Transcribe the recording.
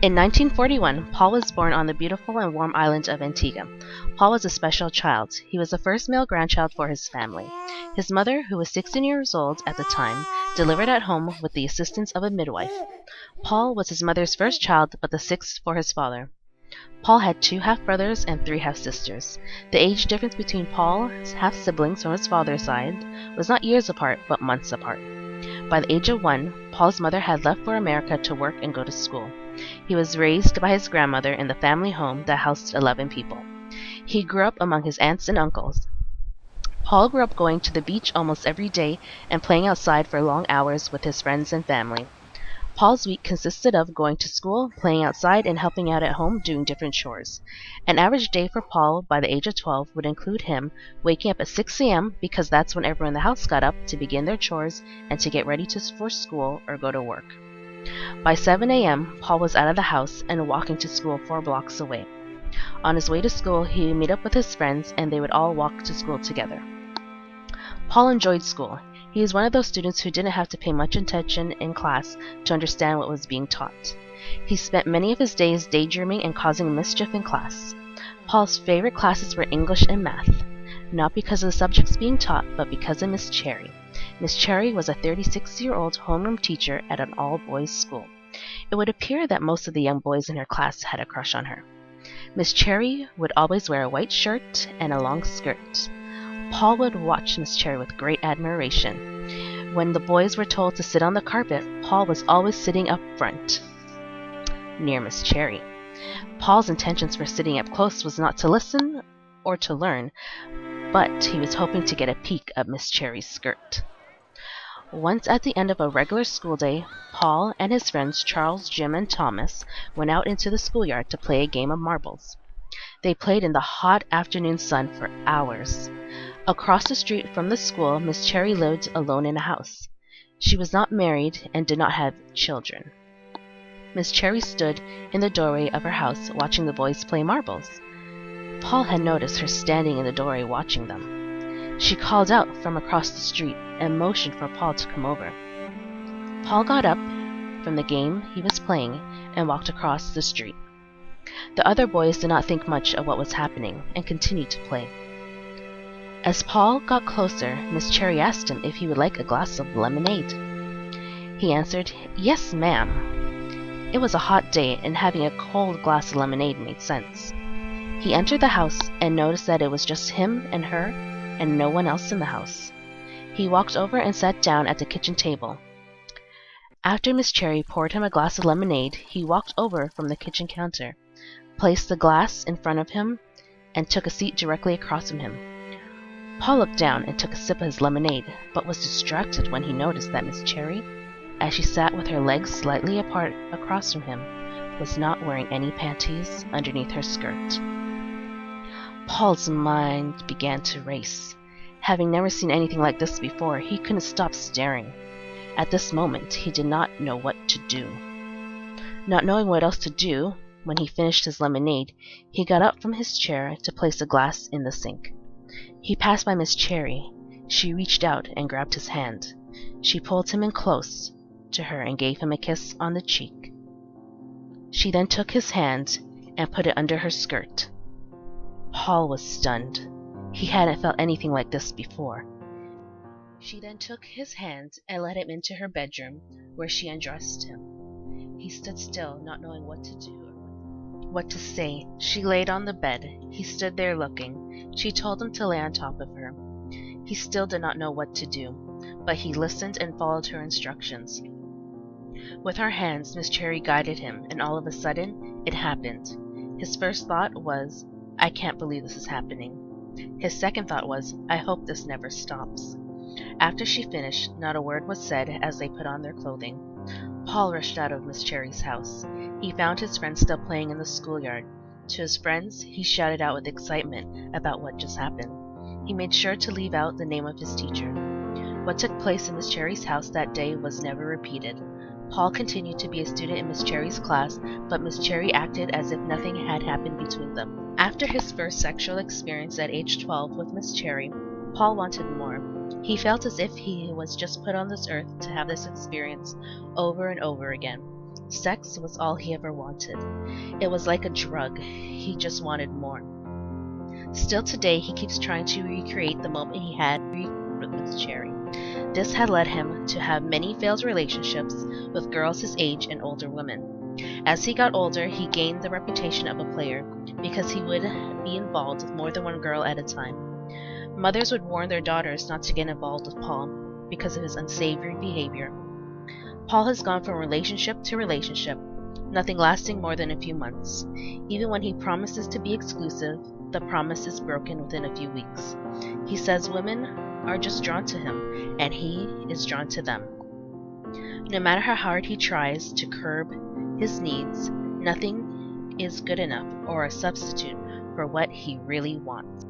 In 1941, Paul was born on the beautiful and warm island of Antigua. Paul was a special child. He was the first male grandchild for his family. His mother, who was 16 years old at the time, delivered at home with the assistance of a midwife. Paul was his mother's first child, but the sixth for his father. Paul had 2 half-brothers and 3 half-sisters. The age difference between Paul's half-siblings from his father's side was not years apart, but months apart. By the age of 1, Paul's mother had left for America to work and go to school. He was raised by his grandmother in the family home that housed 11 people. He grew up among his aunts and uncles. Paul grew up going to the beach almost every day and playing outside for long hours with his friends and family. Paul's week consisted of going to school, playing outside, and helping out at home doing different chores. An average day for Paul by the age of 12 would include him waking up at 6 a.m. because that's when everyone in the house got up to begin their chores and to get ready for school or go to work. By 7 a.m., Paul was out of the house and walking to school 4 blocks away. On his way to school, he would meet up with his friends and they would all walk to school together. Paul enjoyed school. He was one of those students who didn't have to pay much attention in class to understand what was being taught. He spent many of his days daydreaming and causing mischief in class. Paul's favorite classes were English and math, not because of the subjects being taught, but because of Miss Cherry. Miss Cherry was a 36-year-old homeroom teacher at an all-boys school. It would appear that most of the young boys in her class had a crush on her. Miss Cherry would always wear a white shirt and a long skirt. Paul would watch Miss Cherry with great admiration. When the boys were told to sit on the carpet, Paul was always sitting up front, near Miss Cherry. Paul's intentions for sitting up close was not to listen or to learn, but he was hoping to get a peek at Miss Cherry's skirt. Once at the end of a regular school day, Paul and his friends Charles, Jim, and Thomas went out into the schoolyard to play a game of marbles. They played in the hot afternoon sun for hours. Across the street from the school, Miss Cherry lived alone in a house. She was not married and did not have children. Miss Cherry stood in the doorway of her house watching the boys play marbles. Paul had noticed her standing in the doorway watching them. She called out from across the street and motioned for Paul to come over. Paul got up from the game he was playing and walked across the street. The other boys did not think much of what was happening and continued to play. As Paul got closer, Miss Cherry asked him if he would like a glass of lemonade. He answered, "Yes, ma'am." It was a hot day, and having a cold glass of lemonade made sense. He entered the house and noticed that it was just him and her and no one else in the house. He walked over and sat down at the kitchen table. After Miss Cherry poured him a glass of lemonade, he walked over from the kitchen counter, placed the glass in front of him, and took a seat directly across from him. Paul looked down and took a sip of his lemonade, but was distracted when he noticed that Miss Cherry, as she sat with her legs slightly apart across from him, was not wearing any panties underneath her skirt. Paul's mind began to race. Having never seen anything like this before, he couldn't stop staring. At this moment, he did not know what to do. Not knowing what else to do, when he finished his lemonade, he got up from his chair to place a glass in the sink. He passed by Miss Cherry. She reached out and grabbed his hand. She pulled him in close to her and gave him a kiss on the cheek. She then took his hand and put it under her skirt. Paul was stunned. He hadn't felt anything like this before. She then took his hand and led him into her bedroom, where she undressed him. He stood still, not knowing what to do or what to say. She laid on the bed. He stood there looking. She told him to lay on top of her. He still did not know what to do, but he listened and followed her instructions. With her hands, Miss Cherry guided him, and all of a sudden, it happened. His first thought was, "I can't believe this is happening." His second thought was, "I hope this never stops." After she finished, not a word was said as they put on their clothing. Paul rushed out of Miss Cherry's house. He found his friends still playing in the schoolyard. To his friends, he shouted out with excitement about what just happened. He made sure to leave out the name of his teacher. What took place in Miss Cherry's house that day was never repeated. Paul continued to be a student in Miss Cherry's class, but Miss Cherry acted as if nothing had happened between them. After his first sexual experience at age 12 with Miss Cherry, Paul wanted more. He felt as if he was just put on this earth to have this experience over and over again. Sex was all he ever wanted. It was like a drug. He just wanted more. Still today, he keeps trying to recreate the moment he had with Cherry. This had led him to have many failed relationships with girls his age and older women. As he got older, he gained the reputation of a player because he would be involved with more than one girl at a time. Mothers would warn their daughters not to get involved with Paul because of his unsavory behavior. Paul has gone from relationship to relationship, nothing lasting more than a few months. Even when he promises to be exclusive, the promise is broken within a few weeks. He says women are just drawn to him, and he is drawn to them. No matter how hard he tries to curb his needs, nothing is good enough or a substitute for what he really wants.